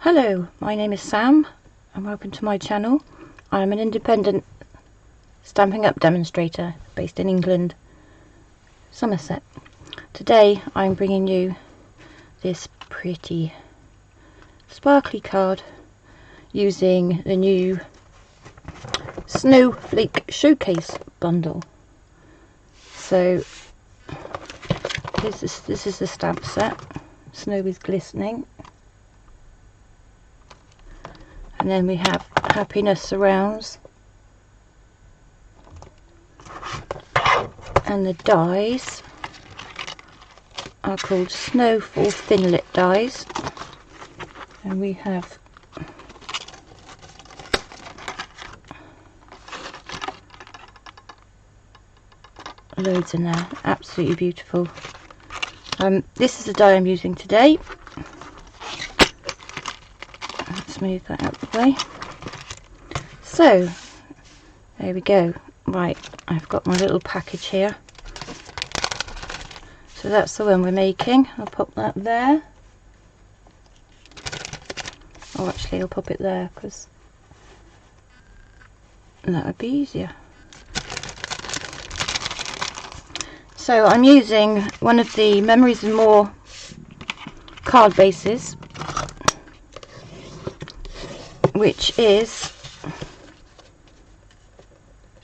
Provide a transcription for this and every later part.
Hello, my name is Sam and welcome to my channel. I am an independent Stampin' Up demonstrator based in England, Somerset. Today I'm bringing you this pretty sparkly card using the new Snowflake Showcase bundle. So this is the stamp set. Snow is glistening. And then we have Happiness Surrounds, and the dies are called Snowfall Thinlit dies, and we have loads in there, absolutely beautiful. This is the die I'm using today. Let's move that out of the way. So there we go. Right, I've got my little package here. So that's the one we're making. I'll pop that there. Oh, actually I'll pop it there because that would be easier. So I'm using one of the Memories and More card bases, which is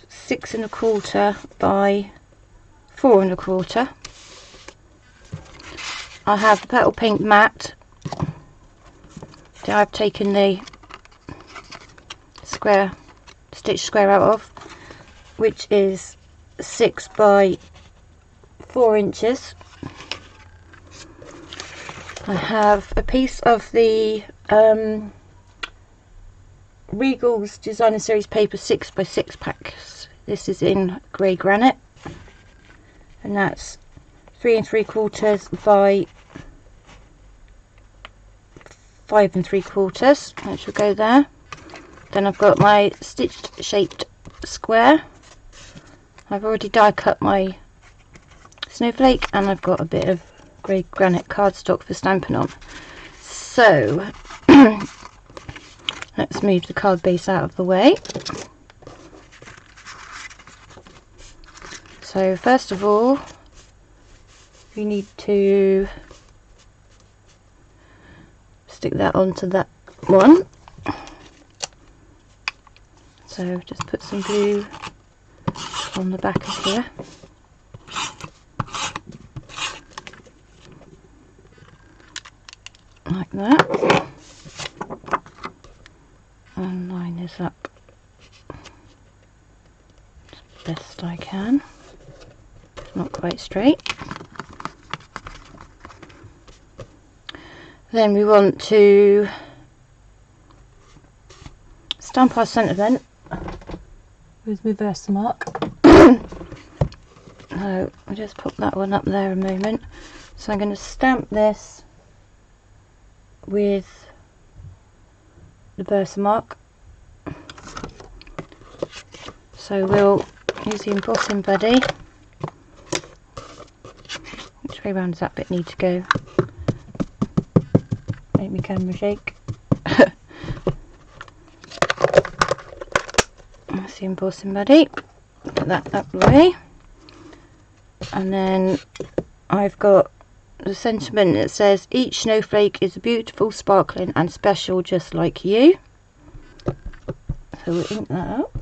6 1/4 by 4 1/4. I have the petal paint mat that I've taken the stitch square out of, which is 6 by 4 inches. I have a piece of the Regal's Designer Series paper 6 by 6 packs. This is in grey granite, and that's 3 3/4 by 5 3/4, which will go there. Then I've got my stitched shaped square. I've already die cut my snowflake, and I've got a bit of grey granite cardstock for Stampin' Up. So let's move the card base out of the way. So first of all, we need to stick that onto that one. So just put some glue on the back of here. Like that. And line this up as best I can. It's not quite straight. Then we want to stamp our sentiment with Versamark. So I'll just put that one up there a moment. So I'm going to stamp this with the Versamark. So we'll use the embossing buddy. Which way round does that bit need to go? Make me camera shake. That's the embossing buddy. Put that up the way. And then I've got the sentiment that says, each snowflake is beautiful, sparkling and special just like you. So we'll ink that up.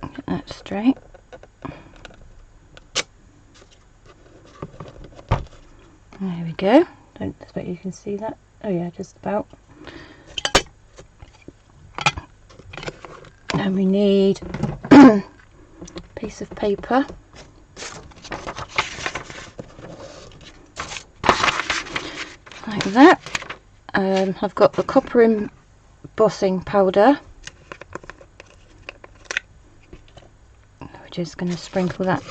Get that straight. There we go. Don't expect you can see that. Oh yeah, just about. And we need a piece of paper. Like that. I've got the copper embossing powder. We're just going to sprinkle that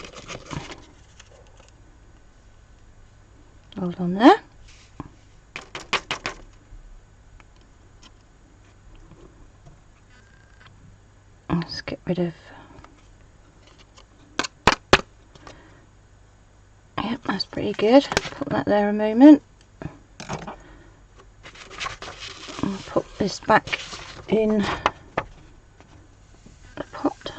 all on there. Let's get rid of That's pretty good. Put that there a moment. I'll put this back in the pot.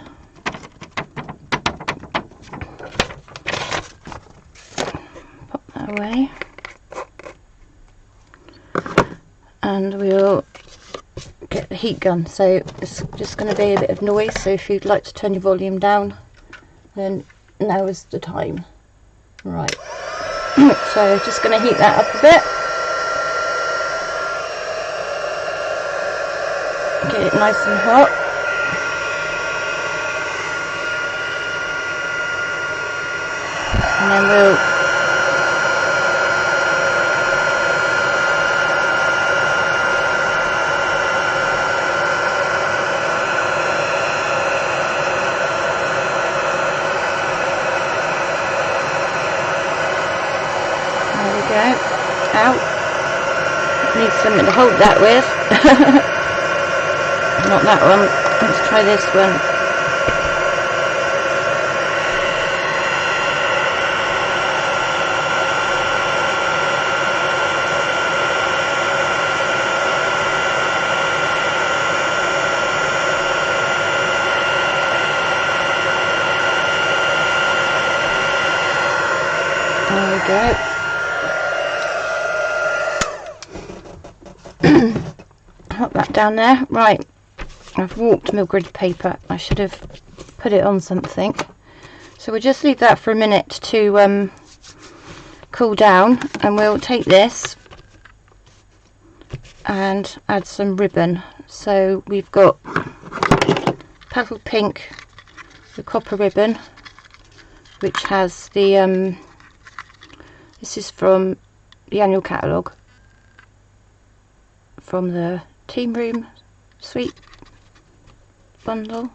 Pop that away. And we'll get the heat gun. So it's just going to be a bit of noise, so if you'd like to turn your volume down, then now is the time. Right. So just going to heat that up a bit. Get it nice and hot. And then we'll out. Need something to hold that with. Not that one. Let's try this one. There we go. Put that down there. Right, I've warped my grid paper. I should have put it on something. So we'll just leave that for a minute to cool down, and we'll take this and add some ribbon. So we've got Petal Pink, the copper ribbon, which has the this is from the annual catalogue from the Team Room Suite bundle.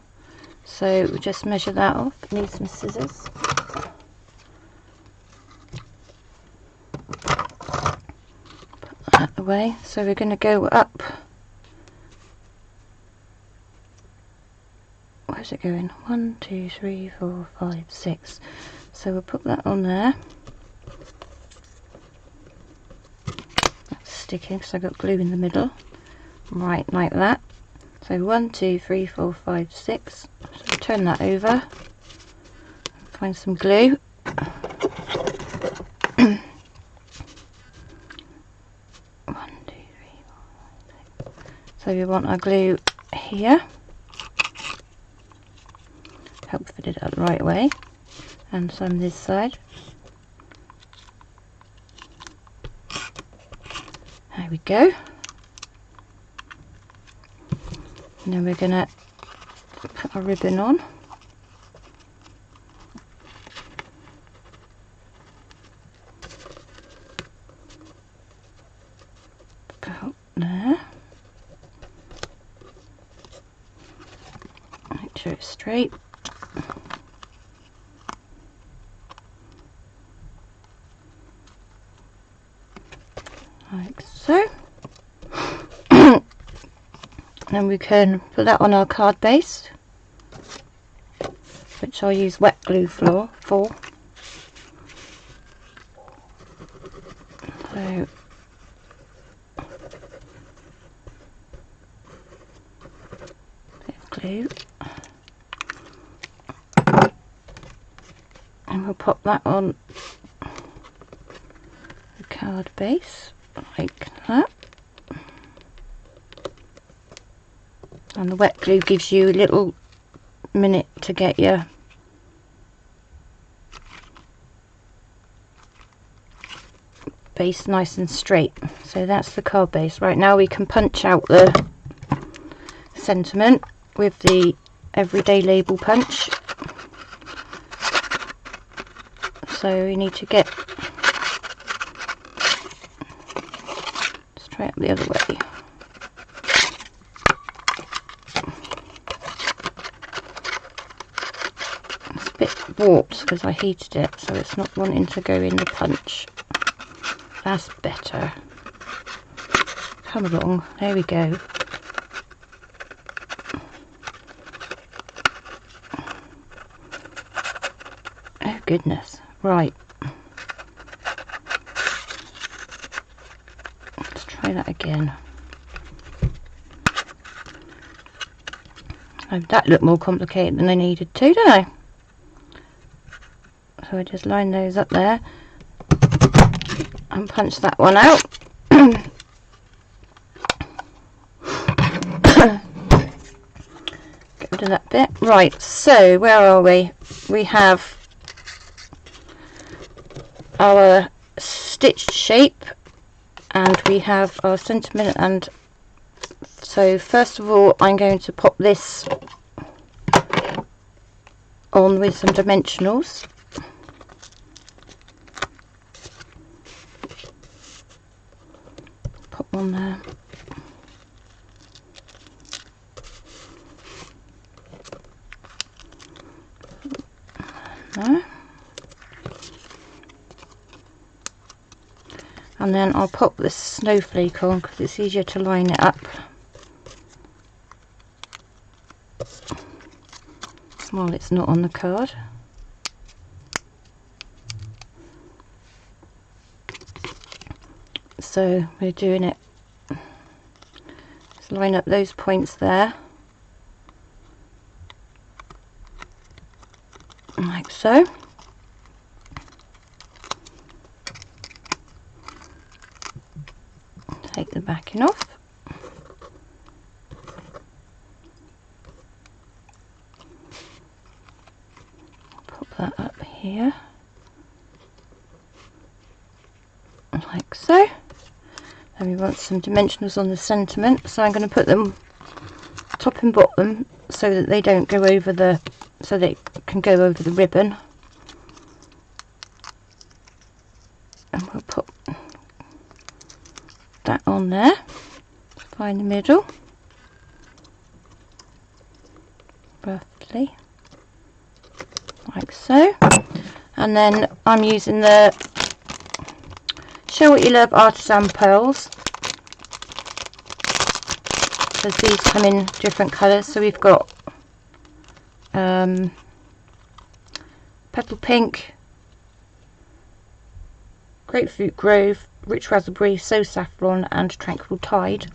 So we'll just measure that off. Need some scissors. Put that away. So we're going to go up. Where's it going? 1, 2, 3, 4, 5, 6. So we'll put that on there. Sticking because I've got glue in the middle. Right, like that. So 1, 2, 3, 4, 5, 6. So turn that over. Find some glue. 1, 2, 3, 4, 5, 6. So we want our glue here. Help fit it out the right way. And some this side. There we go. And then we're going to put our ribbon on. About there. Make sure it's straight. Like so. Then we can put that on our card base, which I'll use wet glue for. So bit of glue, and we'll pop that on the card base like that. And the wet glue gives you a little minute to get your base nice and straight. So that's the card base. Right, now we can punch out the sentiment with the everyday label punch. So we need to get straight up the other way. Warped because I heated it, so it's not wanting to go in the punch. That's better. Come along, there we go. Oh goodness, right. try that again. Oh, that looked more complicated than I needed to, don't I? So I just line those up there and punch that one out. Get rid of that bit. Right, so where are we? We have our stitched shape and we have our sentiment, and so first of all I'm going to pop this on with some dimensionals. Pop one there. There. And then I'll pop this snowflake on because it's easier to line it up. While it's not on the card. So we're doing it. Let's line up those points there. Like so. Take the backing off. Pop that up here. Like so. Then we want some dimensionals on the sentiment, so I'm going to put them top and bottom so that they don't go over the, so they can go over the ribbon. And we'll put that on there, find the middle, roughly, like so. And then I'm using the Show What You Love Artisan Pearls, because these come in different colours. So we've got Petal Pink, Grapefruit Grove, Rich Raspberry, So Saffron and Tranquil Tide.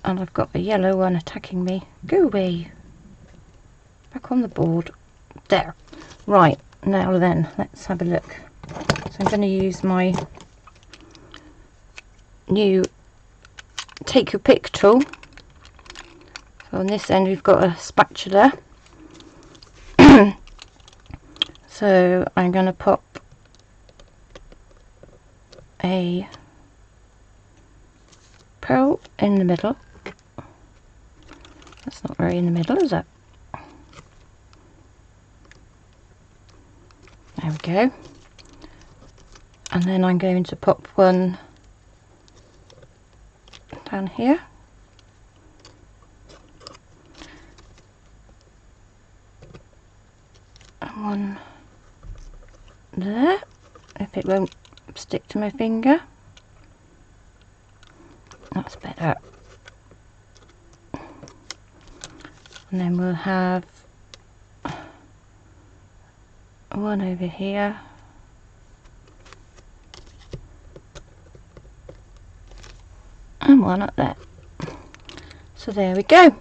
And I've got a yellow one attacking me. Go away. Back on the board. There. Right, now then, let's have a look. So I'm going to use my new Take Your Pick tool. So on this end we've got a spatula. So I'm going to pop a pearl in the middle. That's not very in the middle, is it? There we go. And then I'm going to pop one down here. And one there, if it won't stick to my finger. That's better. And then we'll have one over here. And one up there. So there we go.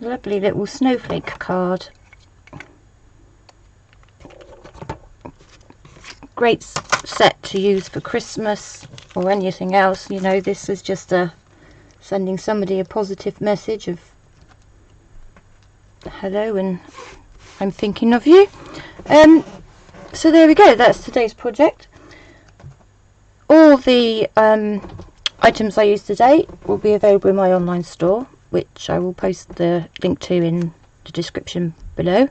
Lovely little snowflake card. Great set to use for Christmas or anything else. You know, this is just sending somebody a positive message of hello and I'm thinking of you. So there we go, that's today's project. All the items I used today will be available in my online store, which I will post the link to in the description below.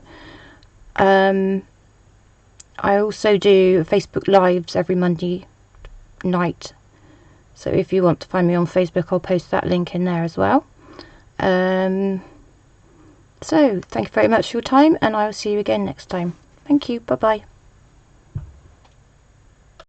I also do Facebook Lives every Monday night, so if you want to find me on Facebook, I'll post that link in there as well. So thank you very much for your time, and I will see you again next time. Thank you, bye bye.